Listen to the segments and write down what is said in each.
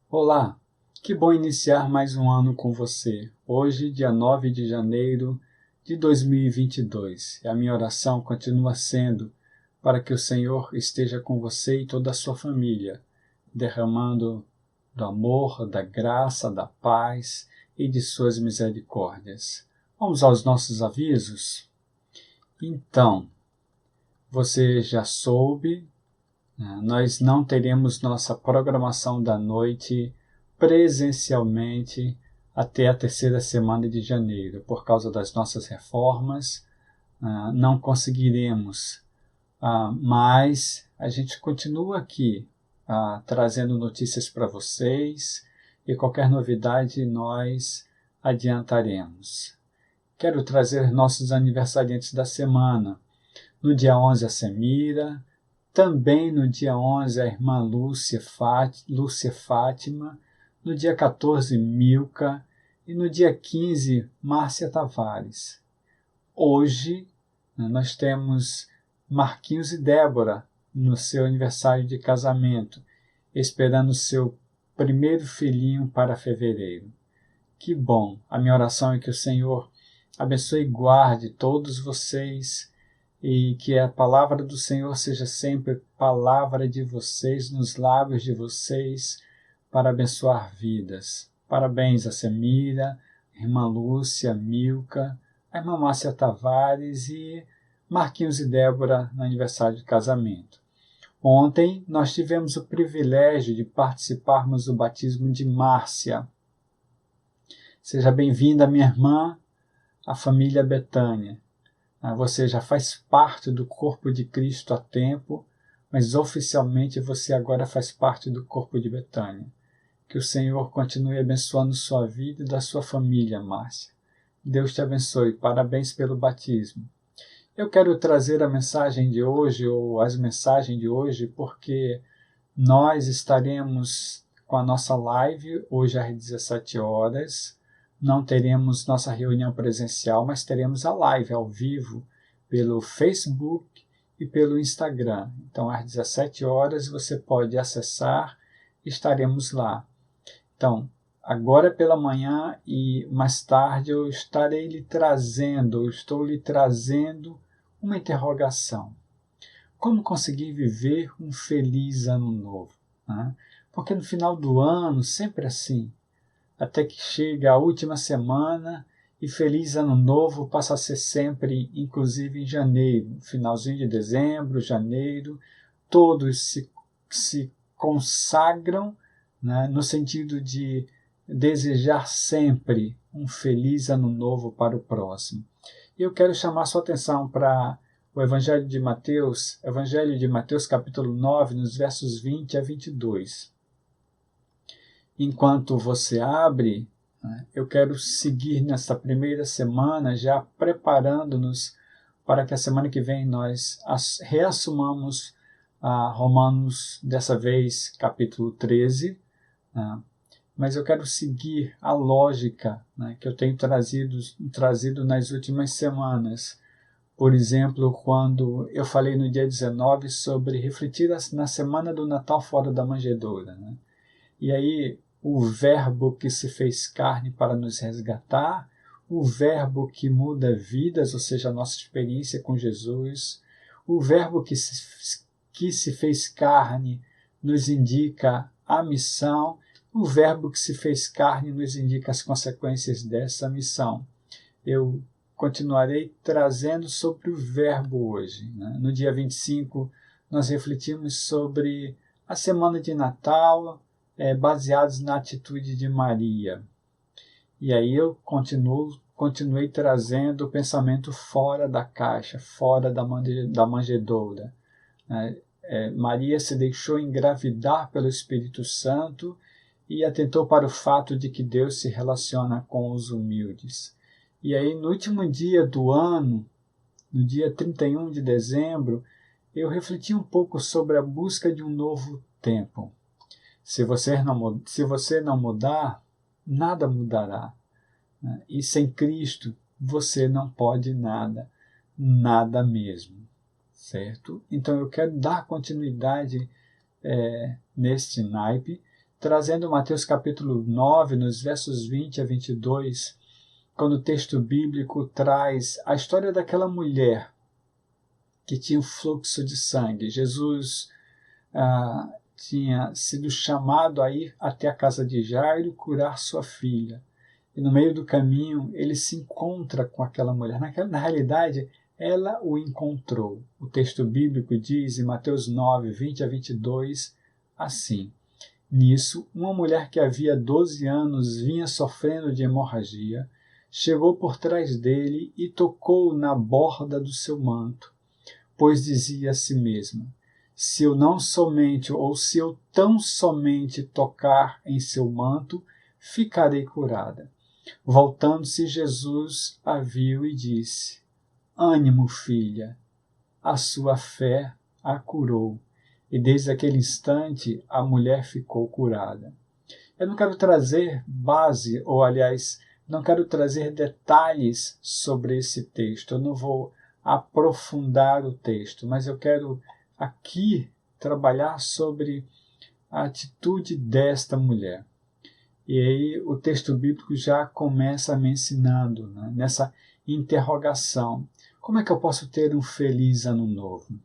Olá, que bom iniciar mais um ano com você. Hoje, dia 9 de janeiro de 2022. E a minha oração continua sendo para que o Senhor esteja com você e toda a sua família, derramando do amor, da graça, da paz e de suas misericórdias. Vamos aos nossos avisos? Então, você já soube, nós não teremos nossa programação da noite presencialmente até a terceira semana de janeiro, por causa das nossas reformas. Não conseguiremos, mas a gente continua aqui trazendo notícias para vocês e qualquer novidade nós adiantaremos. Quero trazer nossos aniversariantes da semana. No dia 11, a Semira. Também no dia 11, a irmã Lúcia Fátima. No dia 14, Milka. E no dia 15, Márcia Tavares. Hoje, nós temos Marquinhos e Débora no seu aniversário de casamento, esperando seu primeiro filhinho para fevereiro. Que bom! A minha oração é que o Senhor abençoe e guarde todos vocês e que a palavra do Senhor seja sempre palavra de vocês, nos lábios de vocês, para abençoar vidas. Parabéns a Semira, a irmã Lúcia, a Milka, a irmã Márcia Tavares e Marquinhos e Débora no aniversário de casamento. Ontem nós tivemos o privilégio de participarmos do batismo de Márcia. Seja bem-vinda, minha irmã, à família Betânia. Você já faz parte do corpo de Cristo há tempo, mas oficialmente você agora faz parte do corpo de Betânia. Que o Senhor continue abençoando sua vida e da sua família, Márcia. Deus te abençoe. Parabéns pelo batismo. Eu quero trazer a mensagem de hoje, ou as mensagens de hoje, porque nós estaremos com a nossa live hoje às 17 horas. Não teremos nossa reunião presencial, mas teremos a live ao vivo pelo Facebook e pelo Instagram. Então, às 17 horas você pode acessar, estaremos lá. Então, agora pela manhã e mais tarde eu estou lhe trazendo uma interrogação. Como conseguir viver um feliz ano novo? Porque no final do ano, sempre assim, até que chega a última semana e feliz ano novo passa a ser sempre, inclusive em janeiro, finalzinho de dezembro, janeiro, todos se consagram, no sentido de desejar sempre um feliz ano novo para o próximo. E eu quero chamar sua atenção para o Evangelho de Mateus capítulo 9, nos versos 20 a 22. Enquanto você abre, eu quero seguir nessa primeira semana, já preparando-nos para que a semana que vem nós reassumamos Romanos, dessa vez capítulo 13, mas eu quero seguir a lógica que eu tenho trazido nas últimas semanas. Por exemplo, quando eu falei no dia 19 sobre refletir na semana do Natal fora da manjedoura. E aí, o verbo que se fez carne para nos resgatar, o verbo que muda vidas, ou seja, a nossa experiência com Jesus, o verbo que se fez carne nos indica a missão, o verbo que se fez carne nos indica as consequências dessa missão. Eu continuarei trazendo sobre o verbo hoje. No dia 25, nós refletimos sobre a semana de Natal, baseados na atitude de Maria. E aí eu continuei trazendo o pensamento fora da caixa, fora da manjedoura. Maria se deixou engravidar pelo Espírito Santo e atentou para o fato de que Deus se relaciona com os humildes. E aí, no último dia do ano, no dia 31 de dezembro, eu refleti um pouco sobre a busca de um novo tempo. Se você não mudar, nada mudará. E sem Cristo, você não pode nada, nada mesmo. Certo? Então eu quero dar continuidade neste naipe, trazendo Mateus capítulo 9, nos versos 20 a 22, quando o texto bíblico traz a história daquela mulher que tinha um fluxo de sangue. Jesus tinha sido chamado a ir até a casa de Jairo curar sua filha. E no meio do caminho ele se encontra com aquela mulher. Na realidade, ela o encontrou. O texto bíblico diz em Mateus 9, 20 a 22, assim: Nisso, uma mulher que havia 12 anos vinha sofrendo de hemorragia, chegou por trás dele e tocou na borda do seu manto, pois dizia a si mesma: se eu não somente, ou se eu tão somente tocar em seu manto, ficarei curada. Voltando-se, Jesus a viu e disse: Ânimo, filha, a sua fé a curou. E desde aquele instante a mulher ficou curada. Eu não quero trazer base, ou aliás, não quero trazer detalhes sobre esse texto. Eu não vou aprofundar o texto, mas eu quero aqui trabalhar sobre a atitude desta mulher. E aí o texto bíblico já começa me ensinando, né, nessa interrogação. Como é que eu posso ter um feliz ano novo?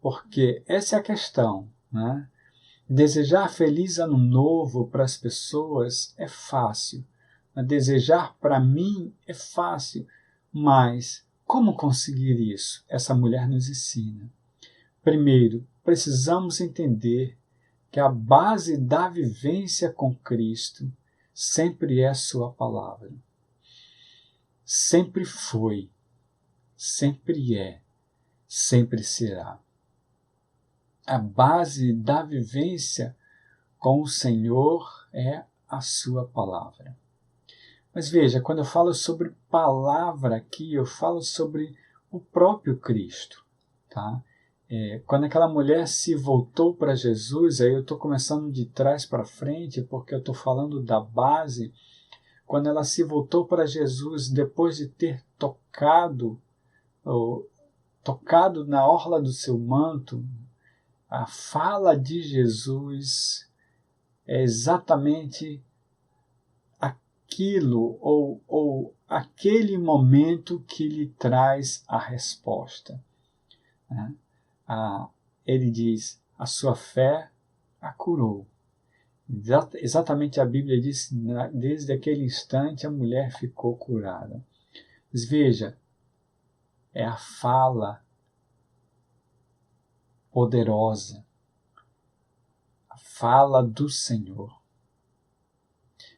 Porque essa é a questão, né? Desejar feliz ano novo para as pessoas é fácil. Desejar para mim é fácil. Mas como conseguir isso? Essa mulher nos ensina. Primeiro, precisamos entender que a base da vivência com Cristo sempre é a sua palavra. Sempre foi, sempre é, sempre será. A base da vivência com o Senhor é a sua palavra. Mas veja, quando eu falo sobre palavra aqui, eu falo sobre o próprio Cristo, tá? Quando aquela mulher se voltou para Jesus, aí eu estou começando de trás para frente, porque eu estou falando da base. Quando ela se voltou para Jesus, depois de ter tocado na orla do seu manto, a fala de Jesus é exatamente aquilo ou aquele momento que lhe traz a resposta, né? Ele diz: a sua fé a curou. Exatamente a Bíblia diz: desde aquele instante a mulher ficou curada. Mas veja, é a fala poderosa, a fala do Senhor.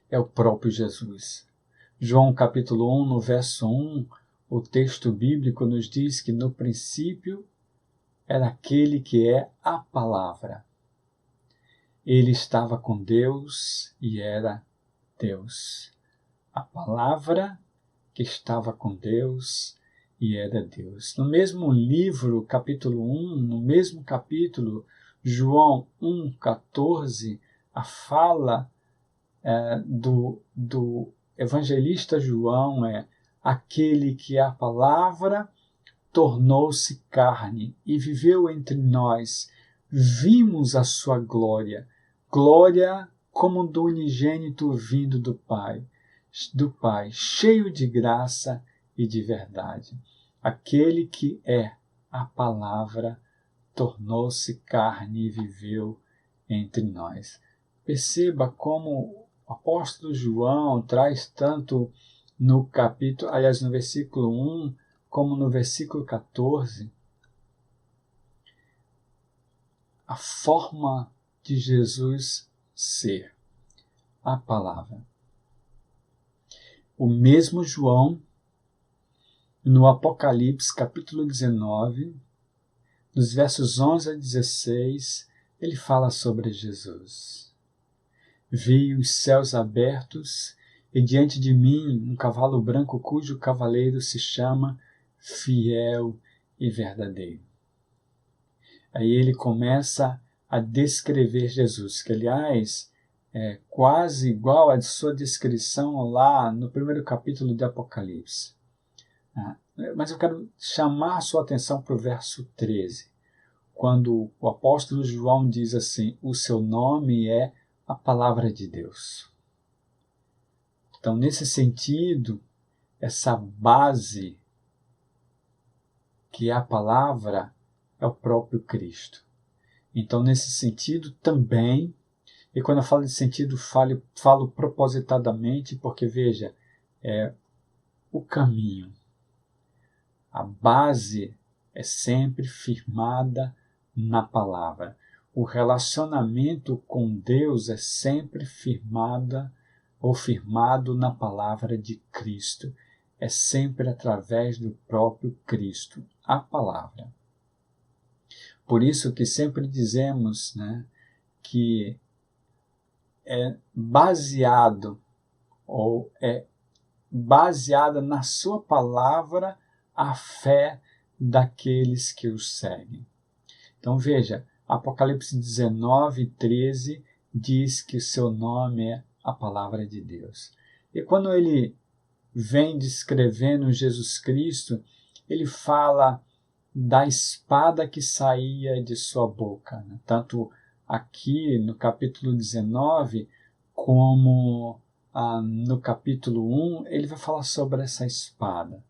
É o próprio Jesus. João capítulo 1, no verso 1, o texto bíblico nos diz que no princípio era aquele que é a palavra. Ele estava com Deus e era Deus. A palavra que estava com Deus e era Deus. No mesmo livro, capítulo 1, no mesmo capítulo, João 1,14, a fala do evangelista João é: aquele que é a palavra tornou-se carne e viveu entre nós. Vimos a sua glória, glória como do unigênito vindo do Pai, cheio de graça e de verdade. Aquele que é a palavra tornou-se carne e viveu entre nós. Perceba como o apóstolo João traz tanto no capítulo, aliás, no versículo 1, como no versículo 14, a forma de Jesus ser, a palavra. O mesmo João, no Apocalipse, capítulo 19, nos versos 11 a 16, ele fala sobre Jesus. Vi os céus abertos e diante de mim um cavalo branco cujo cavaleiro se chama Fiel e Verdadeiro. Aí ele começa a descrever Jesus, que aliás é quase igual à sua descrição lá no primeiro capítulo de Apocalipse. Mas eu quero chamar a sua atenção para o verso 13. quando o apóstolo João diz assim, o seu nome é a palavra de Deus. Então, nesse sentido, essa base que é a palavra é o próprio Cristo. Então, nesse sentido também, e quando eu falo de sentido, falo propositadamente, porque veja, é o caminho. A base é sempre firmada na palavra. O relacionamento com Deus é sempre firmado na palavra de Cristo. É sempre através do próprio Cristo, a palavra. Por isso que sempre dizemos, né, que é baseada na sua palavra a fé daqueles que os seguem. Então veja, Apocalipse 19, 13 diz que o seu nome é a palavra de Deus. E quando ele vem descrevendo Jesus Cristo, ele fala da espada que saía de sua boca, né? Tanto aqui no capítulo 19, como no capítulo 1, ele vai falar sobre essa espada.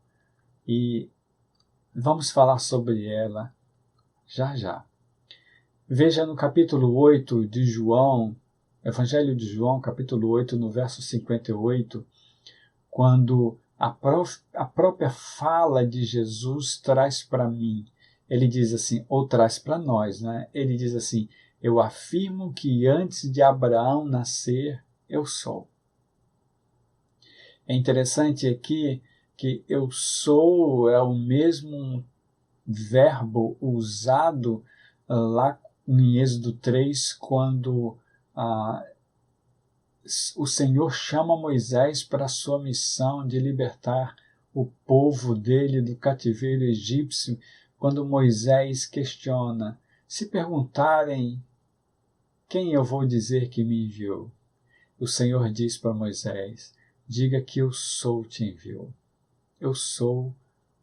E vamos falar sobre ela já já. Veja no capítulo 8 de João, Evangelho de João, capítulo 8, no verso 58, quando a própria fala de Jesus traz para mim, ele diz assim, ou traz para nós, né? Ele diz assim, eu afirmo que antes de Abraão nascer, eu sou. É interessante aqui que eu sou é o mesmo verbo usado lá em Êxodo 3, quando o Senhor chama Moisés para a sua missão de libertar o povo dele do cativeiro egípcio, quando Moisés questiona, se perguntarem quem eu vou dizer que me enviou, o Senhor diz para Moisés, diga que eu sou te enviou. Eu sou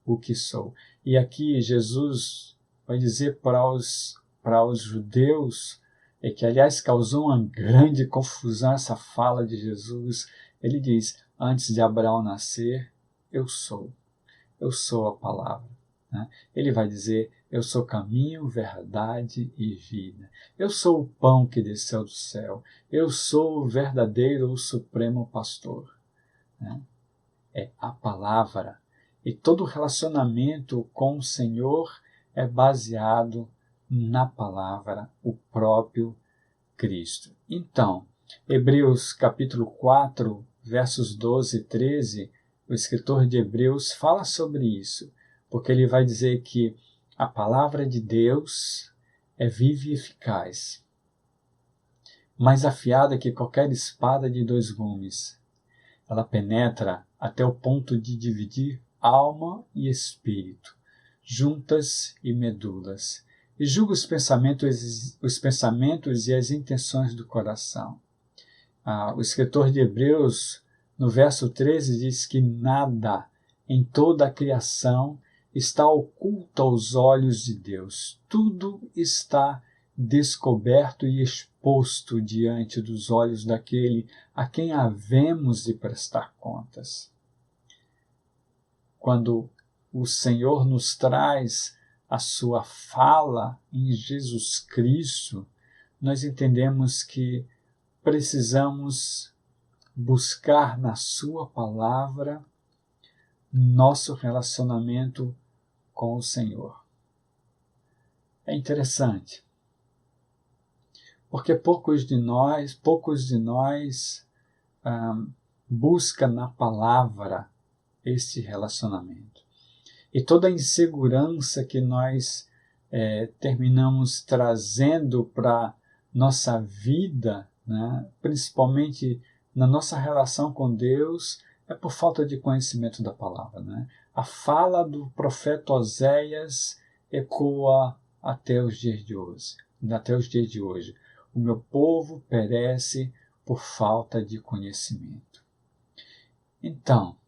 o que sou. E aqui Jesus vai dizer para os judeus, e que aliás causou uma grande confusão essa fala de Jesus, ele diz, antes de Abraão nascer, eu sou a palavra. Né? Ele vai dizer, eu sou caminho, verdade e vida. Eu sou o pão que desceu do céu. Eu sou o verdadeiro, o supremo pastor. Né? É a palavra. E todo relacionamento com o Senhor é baseado na palavra, o próprio Cristo. Então, Hebreus capítulo 4, versos 12 e 13, o escritor de Hebreus fala sobre isso, porque ele vai dizer que a palavra de Deus é viva e eficaz, mais afiada que qualquer espada de 2 gumes. Ela penetra até o ponto de dividir alma e espírito, juntas e medulas, e julga os pensamentos e as intenções do coração. O escritor de Hebreus, no verso 13, diz que nada em toda a criação está oculto aos olhos de Deus. Tudo está descoberto e exposto diante dos olhos daquele a quem havemos de prestar contas. Quando o Senhor nos traz a sua fala em Jesus Cristo, nós entendemos que precisamos buscar na sua palavra nosso relacionamento com o Senhor. É interessante, porque poucos de nós buscam na palavra esse relacionamento. E toda a insegurança que nós terminamos trazendo para nossa vida, né, principalmente na nossa relação com Deus, é por falta de conhecimento da palavra. Né? A fala do profeta Oséias ecoa até os dias de hoje. O meu povo perece por falta de conhecimento. Então,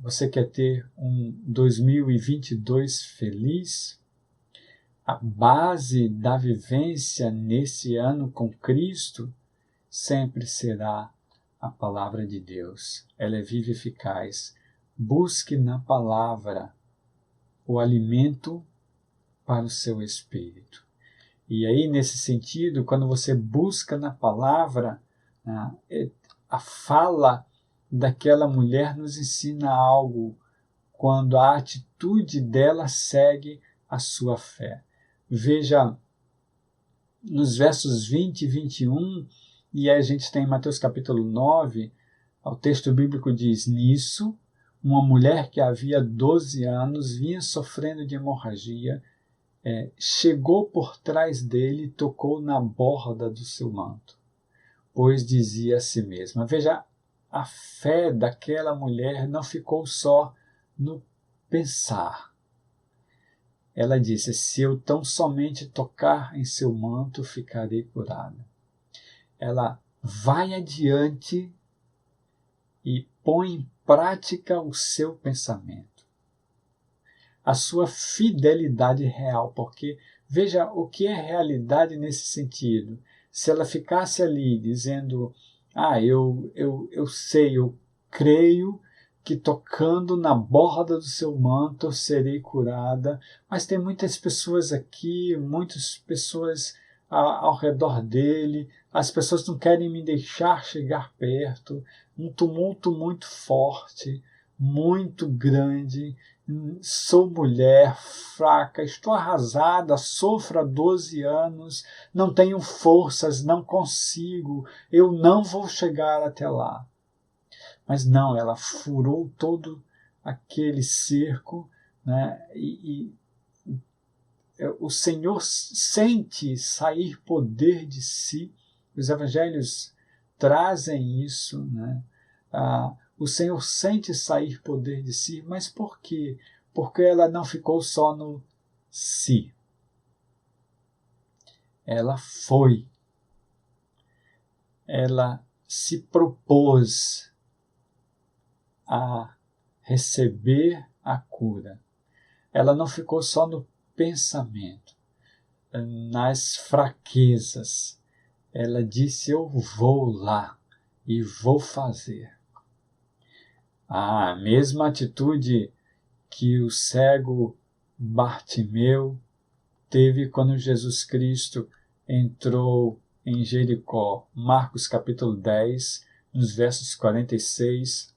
Você quer ter um 2022 feliz? A base da vivência nesse ano com Cristo sempre será a palavra de Deus. Ela é viva e eficaz. Busque na palavra o alimento para o seu espírito. E aí, nesse sentido, quando você busca na palavra, a fala daquela mulher nos ensina algo quando a atitude dela segue a sua fé. Veja nos versos 20 e 21, e aí a gente tem em Mateus capítulo 9, o texto bíblico diz: nisso, uma mulher que havia 12 anos vinha sofrendo de hemorragia, chegou por trás dele e tocou na borda do seu manto, pois dizia a si mesma. Veja, a fé daquela mulher não ficou só no pensar. Ela disse: se eu tão somente tocar em seu manto, ficarei curada. Ela vai adiante e põe em prática o seu pensamento, a sua fidelidade real, porque veja o que é realidade nesse sentido. Se ela ficasse ali dizendo: eu sei, eu creio que tocando na borda do seu manto eu serei curada, mas tem muitas pessoas aqui, muitas pessoas ao redor dele, as pessoas não querem me deixar chegar perto, um tumulto muito forte, muito grande, sou mulher fraca, estou arrasada, sofro há 12 anos, não tenho forças, não consigo, eu não vou chegar até lá. Mas não, ela furou todo aquele cerco, né? E o Senhor sente sair poder de si. Os evangelhos trazem isso, né? O Senhor sente sair poder de si, mas por quê? Porque ela não ficou só no si. Ela foi. Ela se propôs a receber a cura. Ela não ficou só no pensamento, nas fraquezas. Ela disse: eu vou lá e vou fazer. A mesma atitude que o cego Bartimeu teve quando Jesus Cristo entrou em Jericó. Marcos capítulo 10, nos versos 46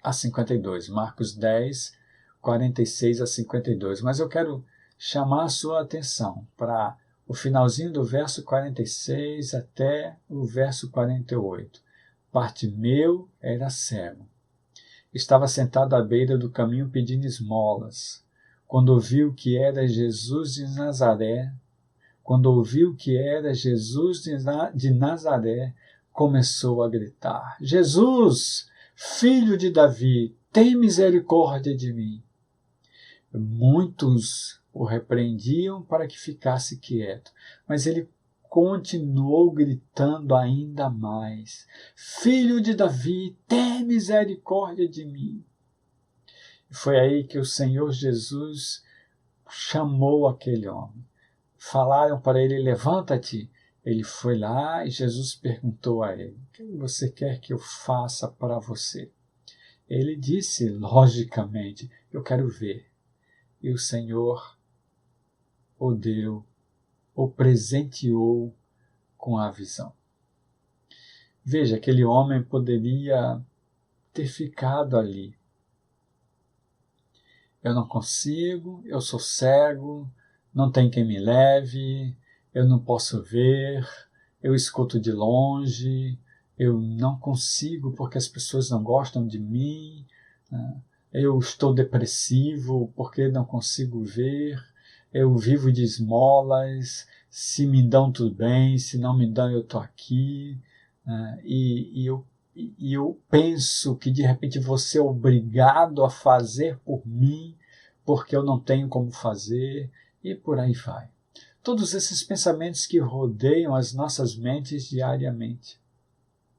a 52. Marcos 10, 46 a 52. Mas eu quero chamar a sua atenção para o finalzinho do verso 46 até o verso 48. Bartimeu era cego. Estava sentado à beira do caminho pedindo esmolas. Quando ouviu que era Jesus de Nazaré, começou a gritar: Jesus, filho de Davi, tem misericórdia de mim. Muitos o repreendiam para que ficasse quieto, mas ele continuou gritando ainda mais: Filho de Davi, tem misericórdia de mim. E foi aí que o Senhor Jesus chamou aquele homem. Falaram para ele: levanta-te. Ele foi lá e Jesus perguntou a ele: o que você quer que eu faça para você? Ele disse, logicamente: eu quero ver. E o Senhor o deu, o presenteou com a visão. Veja, aquele homem poderia ter ficado ali. Eu não consigo, eu sou cego, não tem quem me leve, eu não posso ver, eu escuto de longe, eu não consigo porque as pessoas não gostam de mim, né? Eu estou depressivo porque não consigo ver, eu vivo de esmolas, se me dão tudo bem, se não me dão eu estou aqui, né? E eu penso que de repente vou ser obrigado a fazer por mim porque eu não tenho como fazer, e por aí vai. Todos esses pensamentos que rodeiam as nossas mentes diariamente,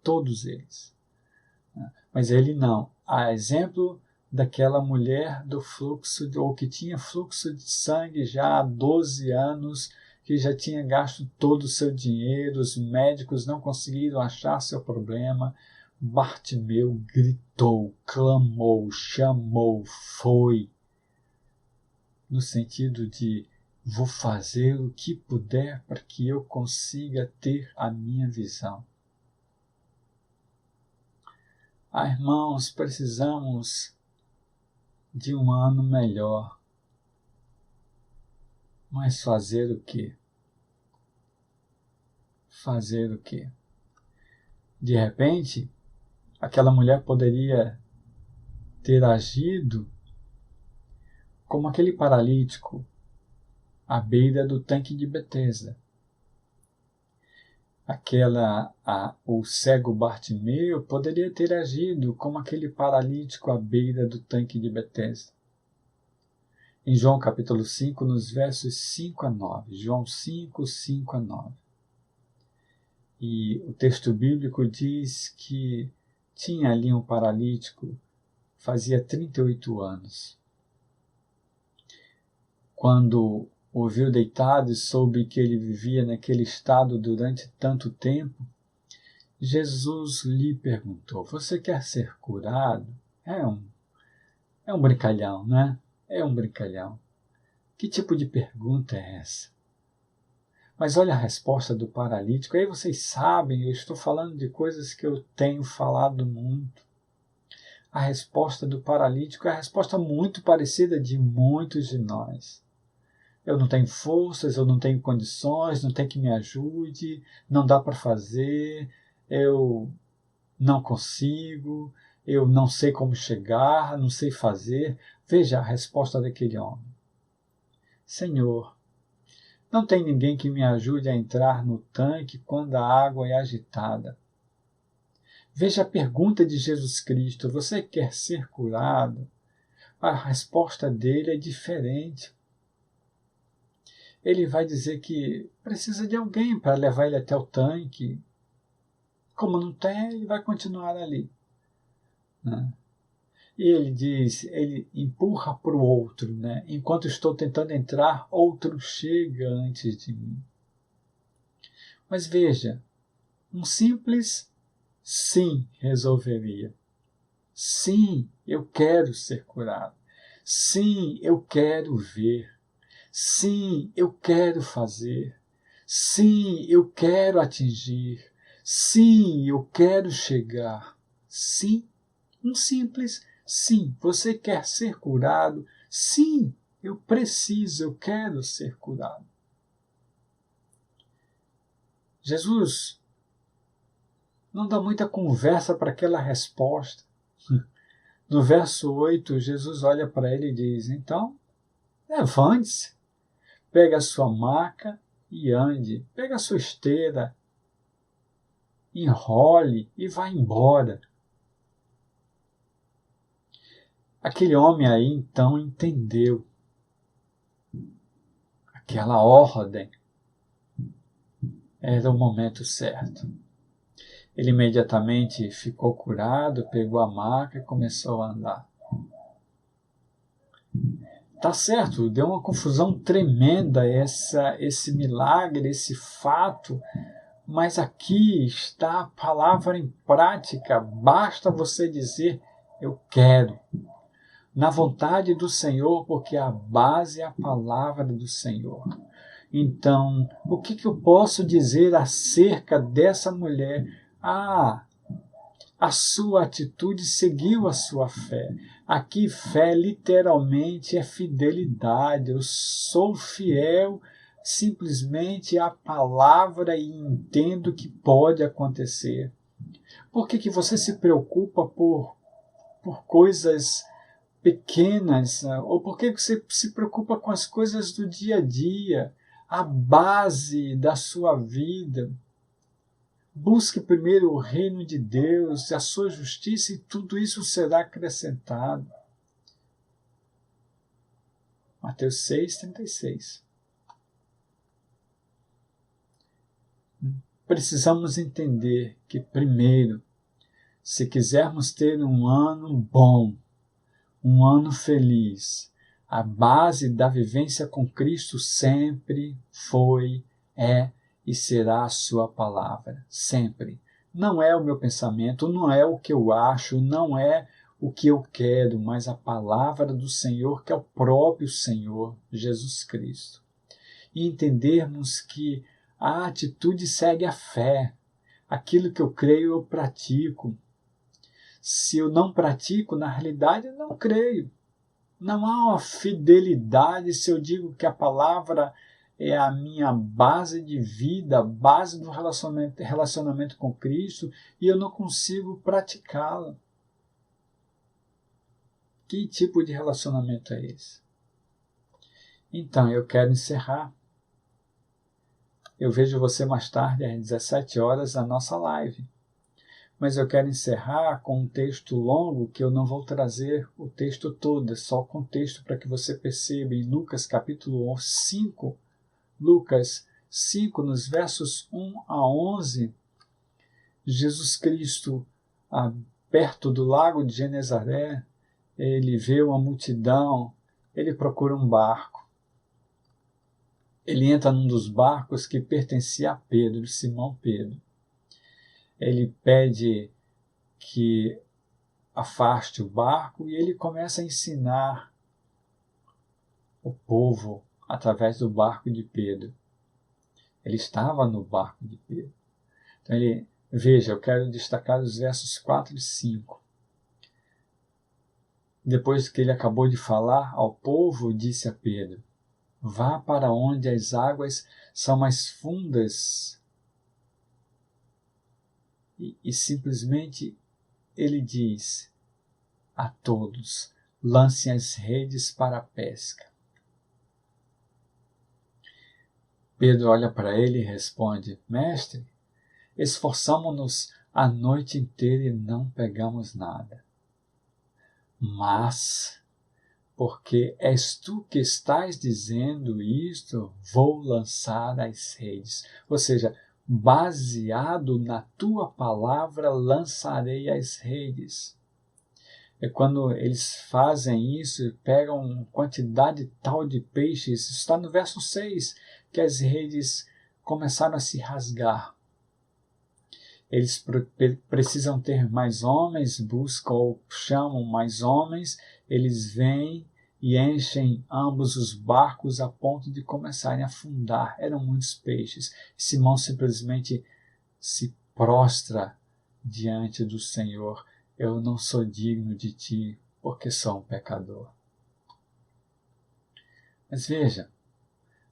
todos eles. Mas ele não. a exemplo daquela mulher do fluxo, ou que tinha fluxo de sangue já há 12 anos, que já tinha gasto todo o seu dinheiro, os médicos não conseguiram achar seu problema. Bartimeu gritou, clamou, chamou, foi, no sentido de: vou fazer o que puder para que eu consiga ter a minha visão. Irmãos, precisamos de um ano melhor. Mas fazer o quê? Fazer o quê? De repente, aquela mulher poderia ter agido como aquele paralítico à beira do tanque de Betesda. O cego Bartimeu poderia ter agido como aquele paralítico à beira do tanque de Betesda. Em João capítulo 5, nos versos 5 a 9. João 5, 5 a 9. E o texto bíblico diz que tinha ali um paralítico, fazia 38 anos. Quando o viu deitado e soube que ele vivia naquele estado durante tanto tempo, Jesus lhe perguntou: você quer ser curado? É um brincalhão, né? É um brincalhão. Que tipo de pergunta é essa? Mas olha a resposta do paralítico. Aí vocês sabem, eu estou falando de coisas que eu tenho falado muito. A resposta do paralítico é a resposta muito parecida de muitos de nós. Eu não tenho forças, eu não tenho condições, não tem que me ajude, não dá para fazer, eu não consigo, eu não sei como chegar, não sei fazer. Veja a resposta daquele homem: Senhor, não tem ninguém que me ajude a entrar no tanque quando a água é agitada. Veja a pergunta de Jesus Cristo: você quer ser curado? A resposta dele é diferente. Ele vai dizer que precisa de alguém para levar ele até o tanque. Como não tem, ele vai continuar ali, né? E ele diz, ele empurra para o outro, né? Enquanto estou tentando entrar, outro chega antes de mim. Mas veja, um simples sim resolveria. Sim, eu quero ser curado. Sim, eu quero ver. Sim, eu quero fazer. Sim, eu quero atingir. Sim, eu quero chegar. Sim, um simples sim. Você quer ser curado? Sim, eu preciso, eu quero ser curado. Jesus não dá muita conversa para aquela resposta. No verso 8, Jesus olha para ele e diz: então, levante-se, pegue a sua maca e ande, pegue a sua esteira, enrole e vá embora. Aquele homem aí então entendeu aquela ordem era o momento certo. Ele imediatamente ficou curado, pegou a maca e começou a andar. Tá certo, deu uma confusão tremenda esse milagre, esse fato, mas aqui está a palavra em prática. Basta você dizer: eu quero. Na vontade do Senhor, porque a base é a palavra do Senhor. Então, o que eu posso dizer acerca dessa mulher? A sua atitude seguiu a sua fé. Aqui, fé literalmente é fidelidade. Eu sou fiel simplesmente à palavra e entendo que pode acontecer. Por que você se preocupa por coisas pequenas? Ou por que você se preocupa com as coisas do dia a dia? A base da sua vida. Busque primeiro o reino de Deus e a sua justiça, e tudo isso será acrescentado. Mateus 6:36. Precisamos entender que, primeiro, Se quisermos ter um ano bom, um ano feliz, a base da vivência com Cristo sempre foi, é e será a sua palavra. Sempre. Não é o meu pensamento, não é o que eu acho, não é o que eu quero, mas a palavra do Senhor, que é o próprio Senhor Jesus Cristo. E entendermos que a atitude segue a fé. Aquilo que eu creio, eu pratico. Se eu não pratico, na realidade, eu não creio. Não há uma fidelidade se eu digo que a palavra é a minha base de vida, a base do relacionamento com Cristo, e eu não consigo praticá-la. Que tipo de relacionamento é esse? Então, eu quero encerrar. Eu vejo você mais tarde, às 17 horas, na nossa live. Mas eu quero encerrar com um texto longo que eu não vou trazer o texto todo, é só o contexto para que você perceba em Lucas capítulo 5, Lucas 5, nos versos 1 a 11, Jesus Cristo, perto do lago de Genezaré, ele vê uma multidão, ele procura um barco. Ele entra num dos barcos que pertencia a Pedro, Simão Pedro. Ele pede que afaste o barco e ele começa a ensinar o povo através do barco de Pedro. Ele estava no barco de Pedro. Então veja, eu quero destacar os versos 4 e 5. Depois que ele acabou de falar ao povo, disse a Pedro: vá para onde as águas são mais fundas. E simplesmente ele diz a todos: lancem as redes para a pesca. Pedro olha para ele e responde: mestre, esforçamo-nos a noite inteira e não pegamos nada. Mas, porque és tu que estás dizendo isto, vou lançar as redes. Ou seja, baseado na tua palavra, lançarei as redes. É quando eles fazem isso, pegam uma quantidade tal de peixes, está no verso 6, que as redes começaram a se rasgar. Eles precisam ter mais homens, buscam ou chamam mais homens, eles vêm e enchem ambos os barcos a ponto de começarem a afundar. Eram muitos peixes. Simão simplesmente se prostra diante do Senhor. Eu não sou digno de ti, porque sou um pecador. Mas veja,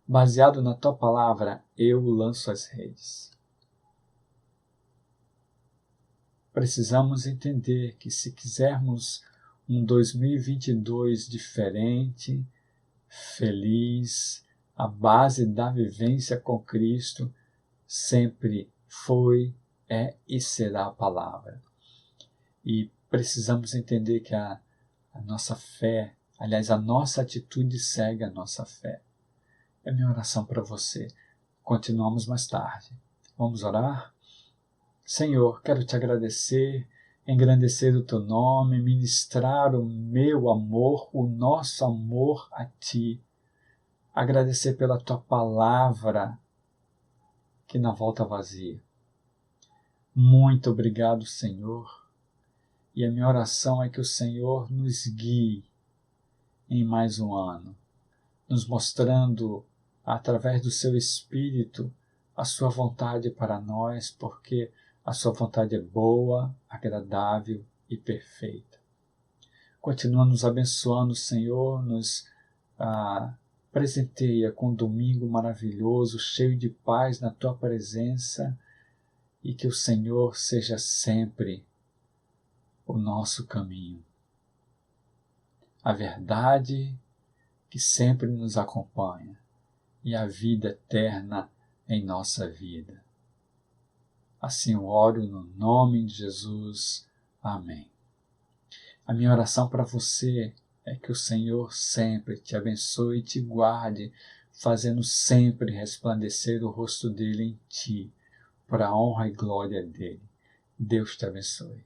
baseado na tua palavra, eu lanço as redes. Precisamos entender que se quisermos um 2022 diferente, feliz, a base da vivência com Cristo sempre foi, é e será a palavra. E precisamos entender que a nossa fé, aliás, a nossa atitude segue a nossa fé. É minha oração para você. Continuamos mais tarde. Vamos orar? Senhor, quero te agradecer, engrandecer o teu nome, ministrar o meu amor, o nosso amor a ti. Agradecer pela tua palavra que não volta vazia. Muito obrigado, Senhor. E a minha oração é que o Senhor nos guie em mais um ano, nos mostrando, através do seu Espírito, a sua vontade para nós, porque a sua vontade é boa, agradável e perfeita. Continua nos abençoando, Senhor, nos presenteia com um domingo maravilhoso, cheio de paz na tua presença, e que o Senhor seja sempre o nosso caminho. A verdade que sempre nos acompanha e a vida eterna em nossa vida. Assim eu oro no nome de Jesus. Amém. A minha oração para você é que o Senhor sempre te abençoe e te guarde, fazendo sempre resplandecer o rosto dele em ti, para a honra e glória dele. Deus te abençoe.